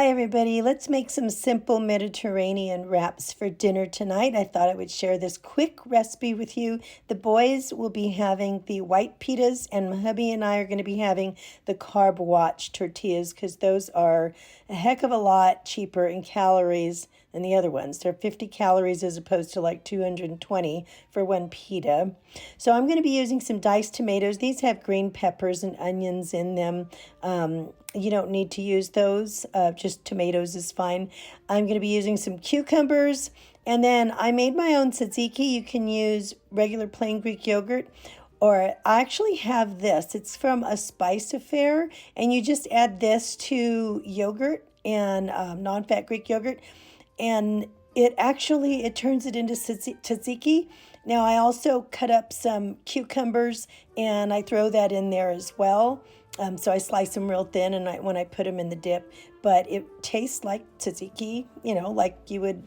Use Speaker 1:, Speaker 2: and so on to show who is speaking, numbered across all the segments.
Speaker 1: Hi everybody, let's make some simple Mediterranean wraps for dinner tonight. I thought I would share this quick recipe with you. The boys will be having the white pitas and my hubby and I are going to be having the Carb Watch tortillas because those are a heck of a lot cheaper in calories than the other ones. They're 50 calories as opposed to like 220 for one pita. So I'm going to be using some diced tomatoes. These have green peppers and onions in them. You don't need to use those, just tomatoes is fine. I'm going to be using some cucumbers, and then I made my own tzatziki. You can use regular plain Greek yogurt, or I actually have this. It's from a Spice Affair, and you just add this to yogurt and non-fat Greek yogurt, and it turns it into tzatziki. Now I also cut up some cucumbers and I throw that in there as well. So I slice them real thin and when I put them in the dip, but it tastes like tzatziki, like you would,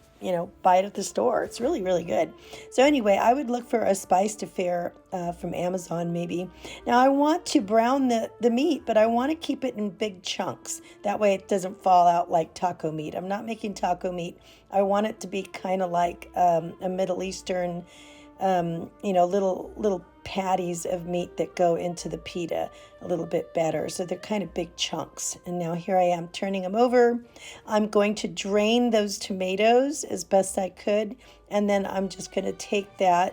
Speaker 1: buy it at the store. It's really, really good. So anyway, I would look for a Spiced Affair from Amazon maybe. Now I want to brown the meat, but I want to keep it in big chunks. That way it doesn't fall out like taco meat. I'm not making taco meat. I want it to be kind of like a Middle Eastern, little patties of meat that go into the pita a little bit better. So they're kind of big chunks. And now here I am turning them over. I'm going to drain those tomatoes as best I could. And then I'm just going to take the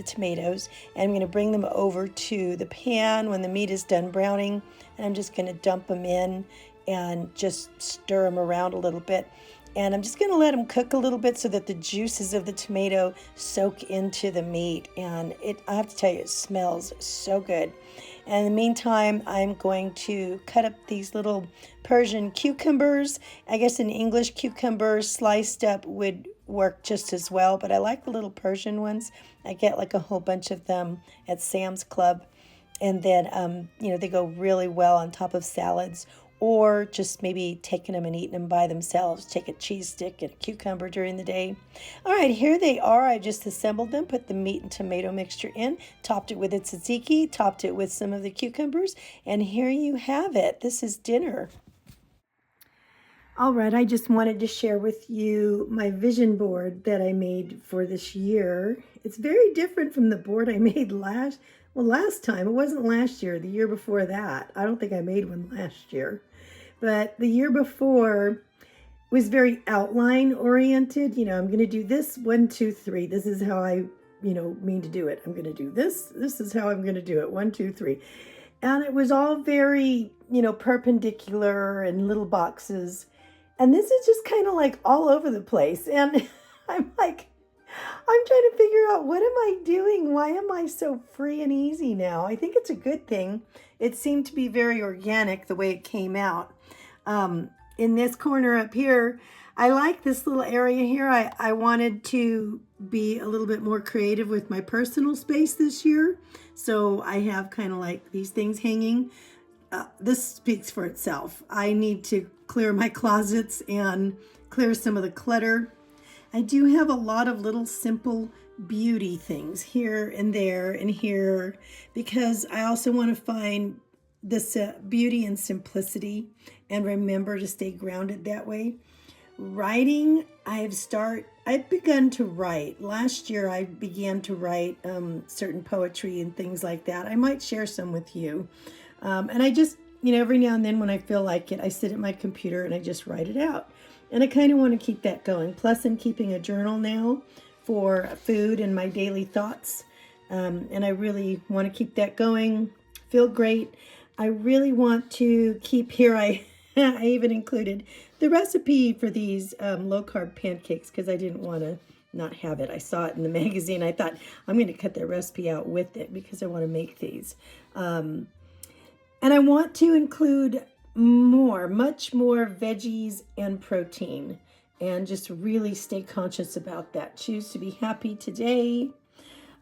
Speaker 1: tomatoes, and I'm going to bring them over to the pan when the meat is done browning. And I'm just going to dump them in and just stir them around a little bit. And I'm just going to let them cook a little bit so that the juices of the tomato soak into the meat. And I have to tell you, it smells so good. And in the meantime, I'm going to cut up these little Persian cucumbers. I guess an English cucumber sliced up would work just as well, but I like the little Persian ones. I get like a whole bunch of them at Sam's Club. And then, they go really well on top of salads, or just maybe taking them and eating them by themselves. Take a cheese stick and a cucumber during the day. All right, here they are. I just assembled them, put the meat and tomato mixture in, topped it with a tzatziki, topped it with some of the cucumbers, and here you have it. This is dinner. All right, I just wanted to share with you my vision board that I made for this year. It's very different from the board I made last time. It wasn't last year, the year before that. I don't think I made one last year. But the year before was very outline oriented. I'm going to do this 1, 2, 3. This is how I, mean to do it. I'm going to do this. This is how I'm going to do it. 1, 2, 3. And it was all very, perpendicular and little boxes. And this is just kind of like all over the place. And I'm trying to figure out, what am I doing? Why am I so free and easy now? I think it's a good thing. It seemed to be very organic the way it came out. In this corner up here, I like this little area here. I wanted to be a little bit more creative with my personal space this year. So I have kind of like these things hanging. This speaks for itself. I need to clear my closets and clear some of the clutter. I do have a lot of little simple beauty things here and there and here, because I also want to find this beauty and simplicity and remember to stay grounded that way. Writing, I've begun to write. Last year I began to write certain poetry and things like that. I might share some with you. And I just, every now and then when I feel like it, I sit at my computer and I just write it out. And I kind of want to keep that going. Plus, I'm keeping a journal now for food and my daily thoughts. And I really want to keep that going. Feel great. I really want to keep here. I even included the recipe for these low-carb pancakes because I didn't want to not have it. I saw it in the magazine. I thought, I'm going to cut the recipe out with it because I want to make these. And I want to include much more veggies and protein, and just really stay conscious about that. Choose to be happy today.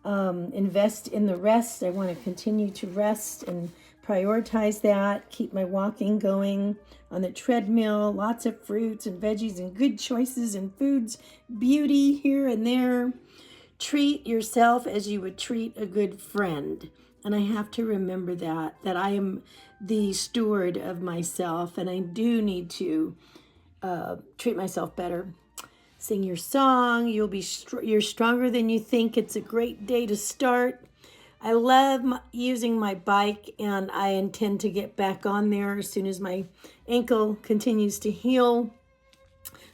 Speaker 1: Invest in the rest. I want to continue to rest and prioritize that. Keep my walking going on the treadmill. Lots of fruits and veggies and good choices and foods. Beauty here and there. Treat yourself as you would treat a good friend. And I have to remember that I am the steward of myself, and I do need to treat myself better. Sing your song. You're stronger than you think. It's a great day to start. I love using my bike, and I intend to get back on there as soon as my ankle continues to heal.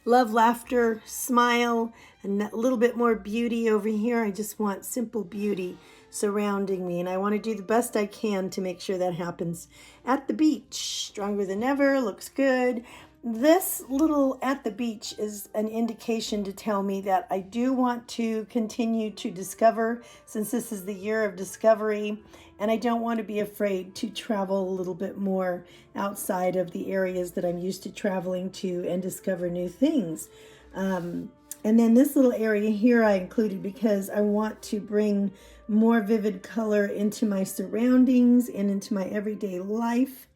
Speaker 1: Love laughter, smile, and a little bit more beauty over here. I just want simple beauty surrounding me, and I want to do the best I can to make sure that happens at the beach. Stronger than ever, looks good. This little at the beach is an indication to tell me that I do want to continue to discover, since this is the year of discovery, and I don't want to be afraid to travel a little bit more outside of the areas that I'm used to traveling to and discover new things. And then this little area here I included because I want to bring more vivid color into my surroundings and into my everyday life.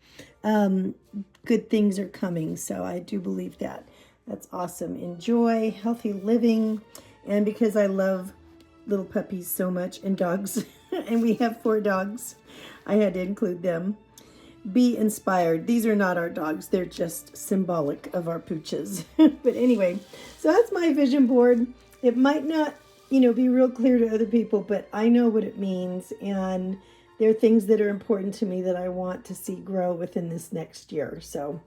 Speaker 1: Good things are coming, so I do believe that. That's awesome. Enjoy healthy living, and because I love little puppies so much and dogs, and we have 4 dogs, I had to include them. Be inspired. These are not our dogs. They're just symbolic of our pooches. But anyway, so that's my vision board. It might not, be real clear to other people, but I know what it means, and there are things that are important to me that I want to see grow within this next year. So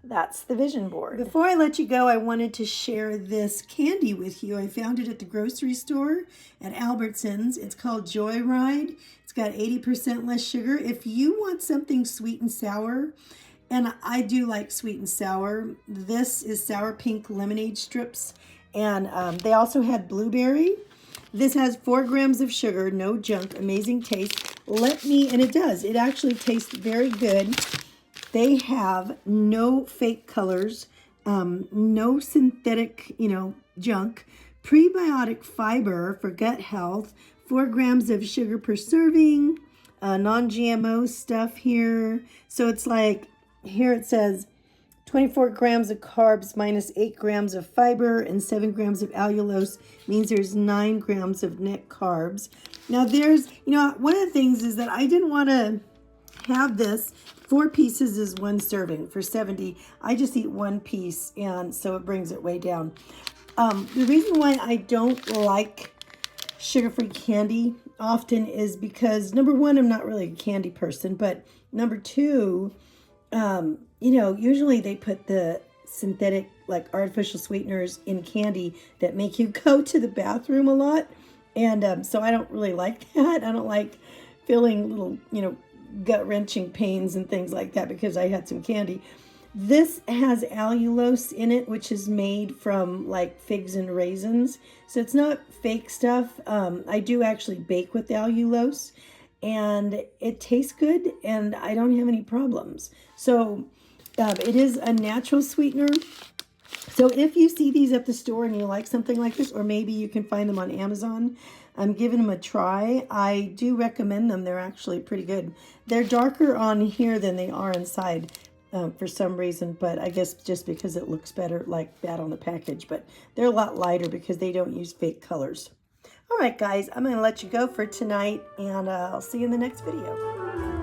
Speaker 1: that's the vision board. Before I let you go, I wanted to share this candy with you. I found it at the grocery store at Albertsons. It's called Joyride. It's got 80% less sugar. If you want something sweet and sour, and I do like sweet and sour, this is sour pink lemonade strips. And they also had blueberry. This has 4 grams of sugar, no junk, amazing taste. And it does. It actually tastes very good. They have no fake colors, no synthetic, junk, prebiotic fiber for gut health, 4 grams of sugar per serving, non-GMO stuff here. So it's like, here it says 24 grams of carbs minus 8 grams of fiber and 7 grams of allulose means there's 9 grams of net carbs. Now there's, one of the things is that I didn't want to have this. 4 pieces is 1 serving for 70. I just eat 1 piece, and so it brings it way down. The reason why I don't like sugar-free candy often is because, number 1, I'm not really a candy person, but number 2, usually they put the synthetic, like artificial sweeteners in candy that make you go to the bathroom a lot. And so I don't really like that. I don't like feeling little, gut-wrenching pains and things like that because I had some candy. This has allulose in it, which is made from like figs and raisins. So it's not fake stuff. I do actually bake with allulose, and it tastes good, and I don't have any problems. So it is a natural sweetener. So if you see these at the store and you like something like this, or maybe you can find them on Amazon, I'm giving them a try. I do recommend them. They're actually pretty good. They're darker on here than they are inside for some reason, but I guess just because it looks better like that on the package. But they're a lot lighter because they don't use fake colors. All right, guys, I'm going to let you go for tonight, and I'll see you in the next video.